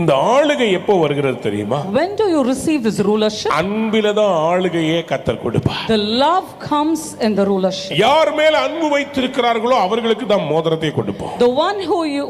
இந்த ஆளுகை எப்போ வருகிறது தெரியுமா? When do you receive this rulership? அன்பில தான் ஆளுகையே கர்த்தர் கொடுப்பார். The love comes in the rulership. யார் மேல அன்பு வைத்திருக்கிறார்களோ அவர்களுக்கு தான் மோதிரத்தை கொடுப்போம். The one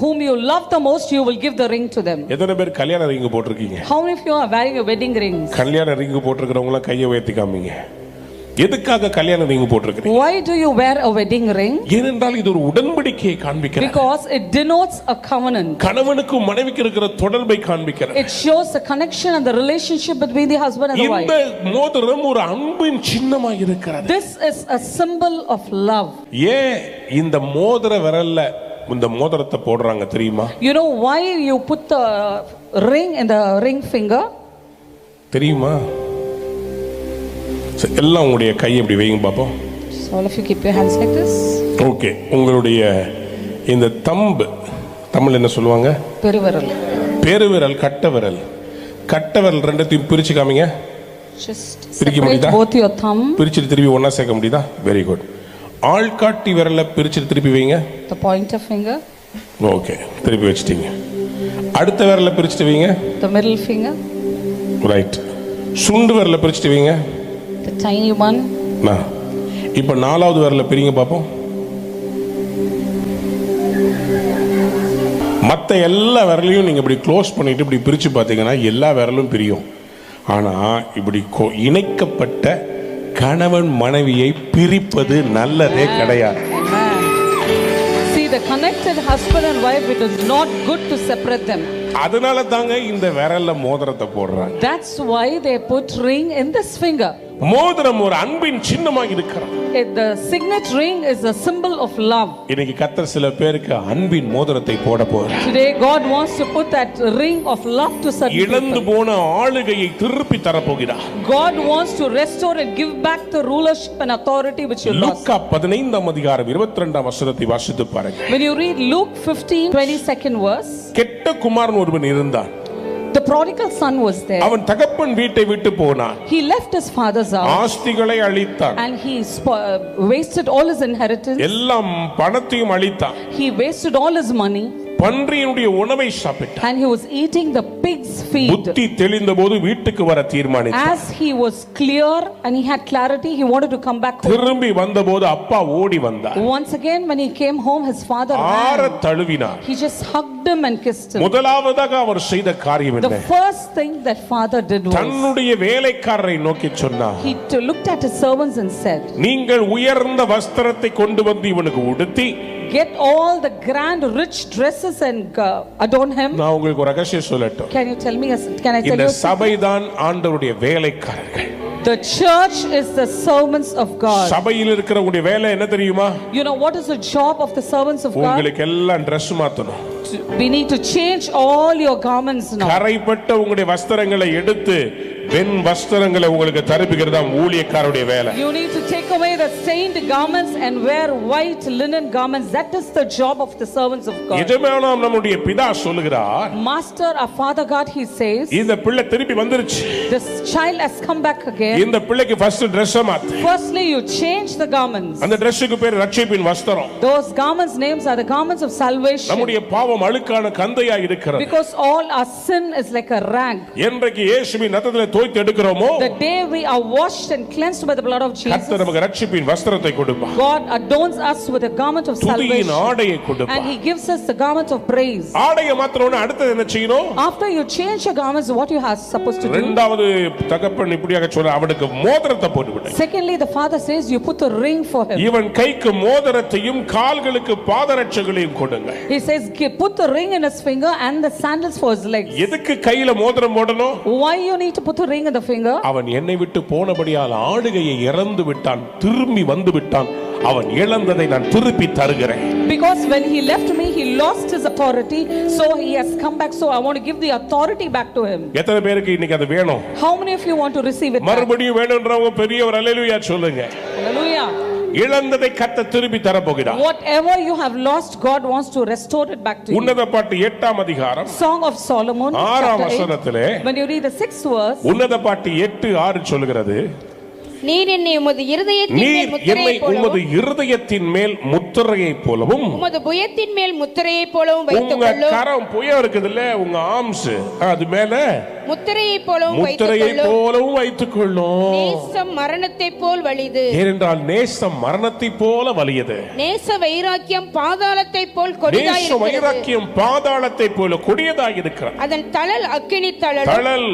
whom you love the most, you will give the ring to them. எத்தனை பேர் கல்யாண ring போட்டுருக்கீங்க? How many of you are wearing a wedding rings? கல்யாண ரிங் போட்டுருக்கிறவங்க எல்லாம் கையை உயர்த்தி காமிங்க. எதுக்காக கல்யாண ring போட்டுருக்கீங்க? Why do you wear a wedding ring? ஏனென்றால் இது ஒரு உடன்படிக்கையை காண்பிக்கிறது. Because it denotes a covenant. கணவனுக்கும் மனைவிக்கு இருக்கிற தொடர்பை காண்பிக்கிறது. It shows the connection and the relationship between the husband and the wife. இந்த மோதிரம் ஒரு அன்பின் சின்னமாக இருக்கிறது. This is a symbol of love. ஏன் இந்த மோதிர விரல்ல இந்த மோதிரத்தை போடுறாங்க தெரியுமா? You know why you put the ring in the ring finger? தெரியுமா? எல்லாம் உங்களுடைய கையை இப்படி வைங்க பாப்போம். So all of you keep your hands like this. Okay, உங்களுடைய இந்த தம்பு தமிழ் என்ன சொல்லுவாங்க? பெருவிரல். பெருவிரல், கட்ட விரல் ரெண்டையும் பிரிச்சு காமிங்க. Just பிரிக்க முடியுதா? both your thumb. பிரிச்சிட்டு திருப்பி ஒண்ணா சேர்க்க முடியுதா? Very good. ஆள்காட்டி விரலை பிரிச்சிட்டு திருப்பி வைங்க. The pointer finger. ஓகே, திருப்பி வச்சிட்டீங்க. அடுத்த விரலை பிரிச்சிட்டு வைங்க. The middle finger. ரைட். சுண்டு விரலை பிரிச்சிட்டு வைங்க. The tiny one. இப்போ நாலாவது விரலை பிரிங்க பாப்போம். மற்ற எல்லா விரலையும் நீங்க இப்படி க்ளோஸ் பண்ணிட்டு இப்படி பிரிச்சு பார்த்தீங்கன்னா எல்லா விரலும் பிரியும். ஆனா இப்படி இணைக்கப்பட்ட கணவன் மனைவியை பிரிப்பது நல்லதே கிடையாது. See, the connected husband and wife, it is not good to separate them. அதனால தாங்க இந்த விரல்ல மோதிரத்தை போடுறாங்க. That's why they put ring in this finger. மோதிரம் ஒரு அன்பின் சின்னமாக இருக்கிறது. The signet ring is a symbol of love. இன்னைக்கு கர்த்தர் சில பேருக்கு அன்பின் மோதிரத்தை போட போறார். Today God wants to put that ring of love to certain people. இழந்து போன ஆளுகையை திருப்பி தர போகிறார். God wants to restore and give back the rulership and authority which you lost. லூக்கா 15ஆம் அதிகாரம் 22ஆம் வசனத்தை வாசித்து பாருங்க. When you read Luke 15:22 verse, கெட்ட குமாரன் ஒருவன் இருந்தான். the prodigal son was there. அவன் தகப்பன் வீட்டை விட்டு போனான். He left his father's house. ஆஸ்திகளை அழித்தான். And he wasted all his inheritance. எல்லாம் பணத்தையும் அழித்தான். He wasted all his money. பன்றியினுடைய உணவை சாப்பிட்டான். And he was eating the pig's feed. புத்தி தெளிந்தபோது வீட்டுக்கு வர தீர்மானித்தான். As he was clear and he had clarity, he wanted to come back home. திரும்பி வந்தபோது அப்பா ஓடி வந்தார். Once again when he came home, his father ஆற ran. தழுவினார். He just hugged him and kissed him. முதலாவதாக அவர் செய்த காரியம் என்ன? The first thing that father did was தன்னுடைய வேலைக்காரரை நோக்கி சொன்னார். he looked at his servants and said, நீங்கள் உயர்ந்த வஸ்திரத்தை கொண்டு வந்து இவனுக்கு உடுத்தி get all the grand rich dresses and adorn him. நான் உங்களுக்கு ஒரு ரகசியம் சொல்லட்டும். Can you tell me, can I tell இந்த you? சபைதான் ஆண்டவருடைய வேலைக்காரர்கள். The church is the servants of God. சபையில் இருக்கிறவங்களுடைய வேலை என்ன தெரியுமா? You know what is the job of the servants of God? உங்களுக்கு எல்லாம் Dress மாத்தணும். We need to change all your garments now. கரைப்பட்ட உங்களுடைய வஸ்திரங்களை எடுத்து வெண் வஸ்திரங்களை உங்களுக்கு தருவிக்கிறது தான் ஊழியக்காரருடைய வேலை. You need to take away the stained garments and wear white linen garments. That is the job of the servants of God. எஜமானம் நம்முடைய பிதா சொல்லுகிறார். Master, our Father God, he says, இந்த பிள்ளை திருப்பி வந்துருச்சு. this child has come back again. இந்த பிள்ளைக்கு first Dress மாத்து. Firstly, you change the garments. அந்த Dressக்கு பேர் ரட்சிப்பின் வஸ்திரம். Those garments names are the garments of salvation. நம்முடைய பாவம் அழுக்கான கந்தையா இருக்கிறது. Because all our sin is like a rag. என்றைக்கு இயேசுவின் இரத்தத்திலே தோய்த்து எடுக்கிறோமோ, The day we are washed and cleansed by the blood of Jesus, கர்த்தர் நமக்கு ரட்சிப்பின் வஸ்திரத்தை கொடுப்பார். God adorns us with a garment of துதியின் salvation. ஆடையை கொடுப்பார். And he gives us the garment of praise. ஆடையை மாத்திரம்னா அடுத்து என்ன செய்யணும்? After you change your garments, what you are supposed to do? இரண்டாவது தகப்பன் இப்படியாக சொல்ற, அவனுக்கு மோதிரத்தை போட்டு விடு. Secondly, the father says you put a ring for him. இவன் கைக்கு மோதிரத்தையும் கால்களுக்கு பாதரட்சைகளையும் கொடுங்க. He says put the ring in his finger and the sandals for his legs. எதுக்கு கையில மோதிரம் போடணும்? Why you need to put a ring in the finger? அவன் என்னை விட்டு போனபடியால் ஆளுகையை இழந்து விட்டான், திரும்பி வந்து விட்டான். அவன் இழந்ததை நான் திருப்பி தருகிறேன். Because when he left me, he lost his authority, so he has come back, so I want to give the authority back to him. எத்தனை பேருக்கு இன்னைக்கு அது வேணும்? How many of you want to receive it? மறுபடியும் வேணும்ன்றவங்க பெரிய ஒரு அல்லேலூயா சொல்லுங்க. Hallelujah. இழந்ததை கர்த்தர் திருப்பி தர போகிறார். Whatever you have lost, God wants to restore it back to you. உன்னத பாட்டு 8ஆம் அதிகாரம் Song of Solomon, 6ஆம் chapter 8. வசனத்திலே, When you read the 6th verse, உன்னத பாட்டு 8:6 சொல்கிறது, நீர் என்னை உமது இருதயத்தின் மேல் முத்திரையைப் போலவும் உமது இருதயத்தின் மேல் முத்திரையைப் போலவும் உமது புயத்தின் மேல் முத்திரையைப் போலவும் வைத்துக் உங்க கொள்ளும். கரம் புயம் இருக்குதுல்ல, உங்க ஆர்ம்ஸ் அது மேல முத்திரையைப் போலவும் வைத்துக் முத்திரையைப் கொள்ளும். போலவும் வைத்துக் கொள்ளும். நேசம் மரணத்தைப் போல் வலிது. ஏனென்றால் நேசம் மரணத்தைப் போல வலியது. நேச வைராக்கியம் பாதாளத்தைப் போல் நேச கொடிதாயிருக்கிறது. வைராக்கியம் பாதாளத்தைப் போல கொடியதாக இருக்கிறது. அதன் தழல் அக்கினி தழலும் தழல்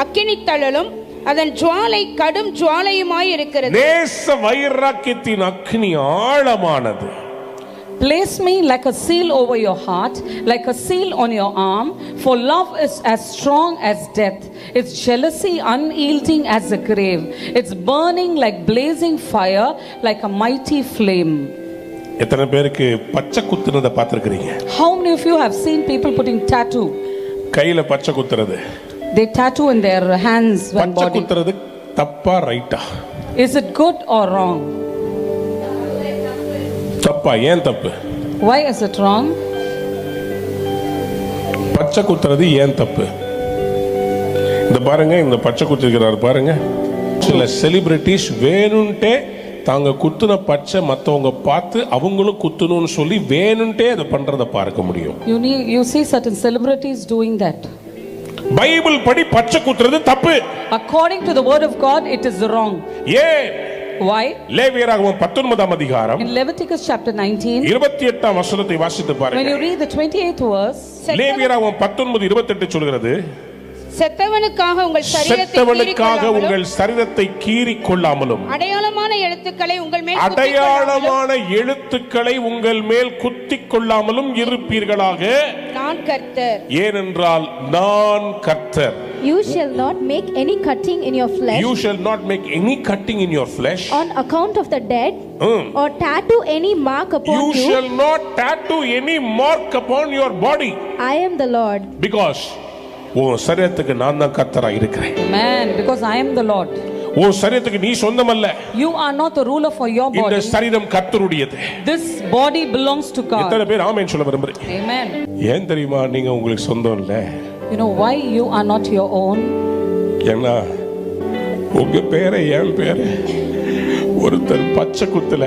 அக்கினி தழலும் அதன் ஜுவாலை கடும் ஜுவாலையுமாய் இருக்கிறது. நேச வைராக்கியத்தின் அக்னி ஆழமானது. Place me like a seal over your heart, like a seal on your arm, for love is as strong as death. Its jealousy unyielding as a grave. It's burning like blazing fire, like a mighty flame. எத்தனை பேருக்கு பச்சை குத்துனதை பார்த்திருக்கிறீங்க? How many of you have seen people putting tattoo? கையில பச்சை குத்துறது. They tattoo in their hands and பச்சை body. குத்துறது தப்பா ரைட்டா? Is it good or wrong? தப்பா. ஏன் தப்பு? Why is it wrong? பச்சை குத்துறது ஏன் தப்பு? இந்த பாருங்க, இந்த பச்சை குத்திருக்கிறார் பாருங்க. சில செலிபிரிட்டிஸ் வேணும்ட்டே தாங்க குத்துன பச்சை மற்றவங்க பார்த்து அவங்களும் குத்தணும்னு சொல்லி வேணும்ட்டே அதை பண்றதை பார்க்க முடியும். You see certain celebrities doing that. Bible படி பச்சை குத்துறது தப்பு. According to the word of God, it is wrong. ஏன்? Why? லேவியராகமம் 19ஆம் அதிகாரம் In Leviticus chapter 19, 28ஆம் வசனத்தை வாசித்து when பாருங்க. you read the 28th verse, லேவியராகமம் 19:28 சொல்கிறது, செத்தவனுக்காக உங்கள் சரீரத்தை செத்தவனுக்காக கீறிக்கொள்ளாமலும், உங்கள் சரீரத்தை கீறிக் கொள்ளாமலும் அடையாளமான எழுத்துக்களை உங்கள் மேல் குத்திக் கொள்ளாமலும், அடையாளமான எழுத்துக்களை உங்கள் மேல் குத்திக் கொள்ளாமலும் இருப்பீர்களாக. நான் கர்த்தர். ஏனென்றால் நான் கர்த்தர். You shall not make any cutting in your flesh You shall not make any cutting in your flesh. on account of the dead, or tattoo any mark upon You you. shall not tattoo any mark upon your body. I am the Lord. Because உன் சரீரத்துக்கு நான் தான் கர்த்தரா இருக்கிறேன். Amen. Because I am the Lord. உன் சரீரத்துக்கு நீ சொந்தமல்ல. You are not the ruler for your இந்த body. சரீரம் கர்த்தருடையது. This body belongs to எத்தனை God. பேர் ஆமென் சொல்ல விரும்புறீங்க? Amen. ஏன் தெரியுமா நீங்க உங்களுக்கு சொந்தம் இல்ல? You know why you are not your own? ஏன்னா உங்க பேரை என் பேரை ஒருத்தர் பச்சை குத்துல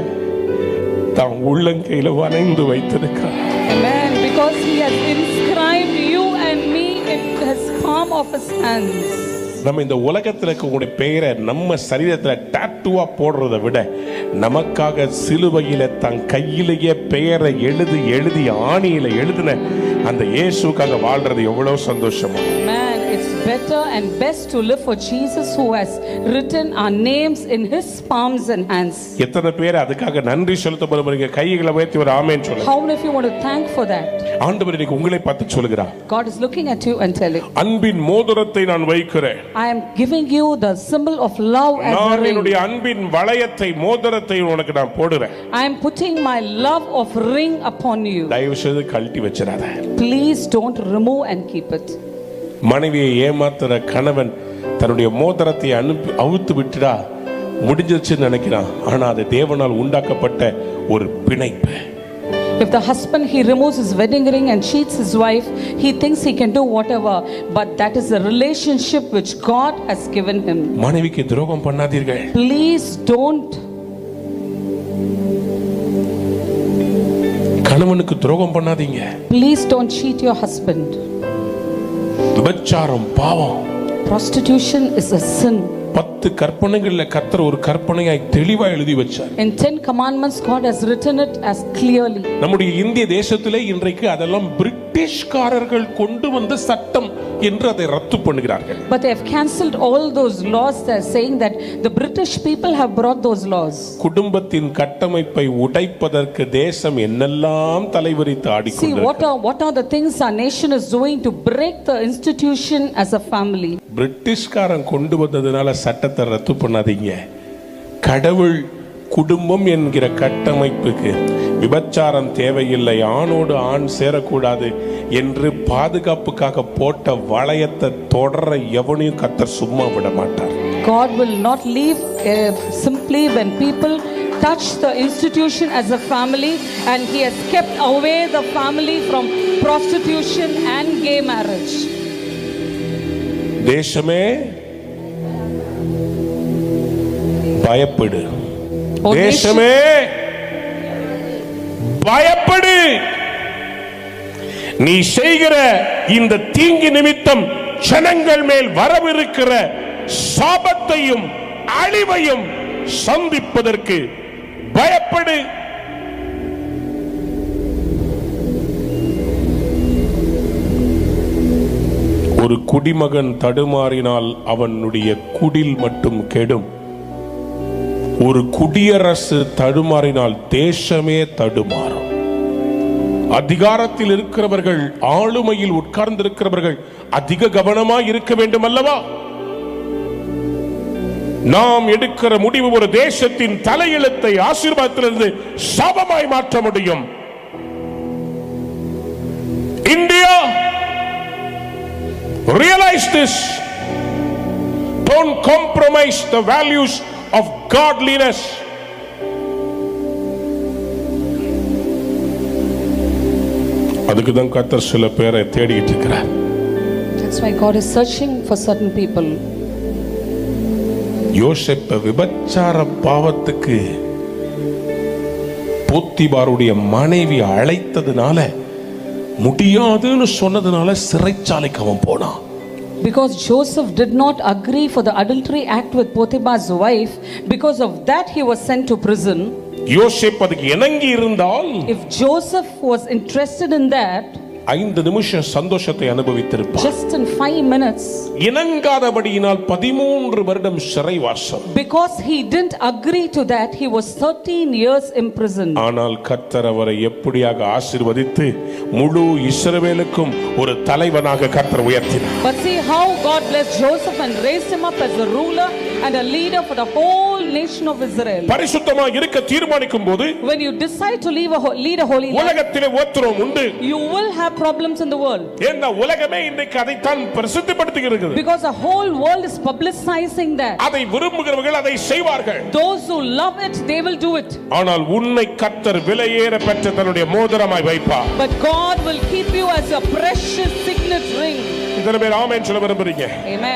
தான் உள்ளங்கையில வரைந்து வைத்திருக்கிறார். Amen. Because he has inscribed you and me in his palm of his hands. நம்ம இந்த உலகத்துல இருக்கக்கூடிய பெயரை நம்ம சரீரத்துல டாட்டூவா போடுறதை விட நமக்காக சிலுவையில தன் கையிலேயே பெயரை எழுதி ஆணியில எழுதின அந்த இயேசுக்காக வாழ்றது எவ்வளவு சந்தோஷமா. Man, it's better and best to live for Jesus who has written our names in his palms and hands. எத்தனை பேர் அதுக்காக நன்றி செலுத்த போறீங்க? கைகளை உயர்த்தி ஒரு ஆமென் சொல்லுங்க. How many of you want to thank for that? ஆண்டவர் இன்னைக்கு உங்களை பார்த்து சொல்கிறார், God is looking at you and telling, அன்பின் மோதிரத்தை நான் வைக்கிறேன். I am giving you the symbol of love as a நான் ring. என்னுடைய அன்பின் வளையத்தை மோதிரத்தை உனக்கு நான் போடுறேன். I am putting my love of ring upon you. தயவு செய்து கழட்டி வச்சிடாத. Please don't remove and keep it. மனைவியை ஏமாத்துற கணவன் தன்னுடைய மோதிரத்தை அவுத்து விட்டுடா முடிஞ்சிருச்சுன்னு நினைக்கிறான். ஆனா அது தேவனால் உண்டாக்கப்பட்ட ஒரு பிணைப்பு. If the husband he removes his wedding ring and cheats his wife, he thinks he can do whatever, but that is a relationship which God has given him. மனைவிக்கு துரோகம் பண்ணாதீர்கள். Please don't. கணவனுக்கு துரோகம் பண்ணாதீங்க. Please don't cheat your husband. விபச்சாரம் பாவம். Prostitution is a sin. 10 கற்பனைகள்ல கர்த்தர் ஒரு கற்பனையாய் தெளிவா எழுதி வச்சார். In 10 commandments, God has written it as clearly. நம்முடைய இந்திய தேசத்திலே இன்றைக்கு அதெல்லாம் பிரிட்டிஷ்காரர்கள் கொண்டு வந்த சட்டம் என்று அதை ரத்து பண்ணுகிறார்கள். But they have cancelled all those laws. They are saying that the British people have brought those laws. குடும்பத்தின் கட்டமைப்பை உடைப்பதற்கு தேசம் என்னெல்லாம் தலைவரித்து See, ஆடிக்கொண்டிருக்கிறது. what are the things our nation is doing to break the institution as a family? பிரிட்டிஷ்காரன் கொண்டு வந்ததுனால சட்டத்தை ரத்து பண்ணாதீங்க. கடவுள் குடும்பம் என்கிற கட்டமைப்புக்கு விபச்சாரம் தேவையில்லை, ஆணோடு ஆண் சேரக்கூடாது என்று பாதுகாப்புக்காக போட்ட வளையத்தை தொடர எவனையும் கர்த்தர் சும்மா விட மாட்டார். God will not leave simply when people touch the institution as a family, and he has kept away the family from prostitution and gay marriage. தேசமே பயப்படு. O தேசமே பயப்படு. நீ செய்கிற இந்த தீங்கு நிமித்தம் ஜனங்கள் மேல் வரவிருக்கிற சாபத்தையும் அழிவையும் சந்திப்பதற்கு பயப்படு. ஒரு குடிமகன் தடுமாறினால் அவனுடைய குடில் மட்டும் கெடும். ஒரு குடியரசு தடுமாறினால் தேசமே தடுமாறும். அதிகாரத்தில் இருக்கிறவர்கள், ஆளுமையில் உட்கார்ந்திருக்கிறவர்கள் அதிக கவனமாய் இருக்க வேண்டும் அல்லவா? நாம் எடுக்கிற முடிவு ஒரு தேசத்தின் தலையெழுத்தை ஆசீர்வாதத்திலிருந்து சாபமாய் மாற்ற முடியும். India, realize this. Don't compromise the values of godliness. அதுக்கு தான் கர்த்தர் சில பேரை தேடிட்டு இருக்கிறார். That's why God is searching for certain people. யோசேப்பு விபச்சார பாவத்துக்கு போத்திபாருடைய மனைவி அழைத்ததுனால, முடியாதுன்னு சொன்னதுனால சிறைச்சாலைக்கு அவன் போனான். Because Joseph did not agree for the adultery act with Potiphar's wife, because of that he was sent to prison. யோசேப்பு அதுக்கு இணங்கி இருந்தால், If Joseph was interested in that, 5 நிமிஷம் சந்தோஷத்தை அனுபவித்திருப்பார். just in 5 minutes, இணங்காதபடியினால் 13 வருடம் சிறைவாசம். because he didn't agree to that, he was 13 years imprisoned. ஆனால் கர்த்தர் அவரை எப்படியாக ஆசீர்வதித்து முழு இஸ்ரவேலுக்கும் ஒரு தலைவனாக கர்த்தர் உயர்த்தினார். But see how God blessed Joseph and raised him up as a ruler and a leader for the whole nation of Israel. பரிசுத்தமாக இருக்க தீர்மானிக்கும் போது, When you decide to lead a holy life, உலகத்திலே உத்தரவு உண்டு. you will have problems in the world. ஏன்னா உலகமே இன்றைக்கு அதைத்தான் பிரசித்தப்படுத்துகிறது. Because the whole world is publicizing that. அதை விரும்புகிறவர்கள் அதை செய்வார்கள். Those who love it, they will do it. ஆனால் உன்னை கர்த்தர் விலையேற பெற்ற தன்னுடைய மோதிரமாய் வைப்பார். But God will keep you as a precious signet ring. இதனை பேர் ஆமென் சொல்ல விரும்புறீங்க? Amen.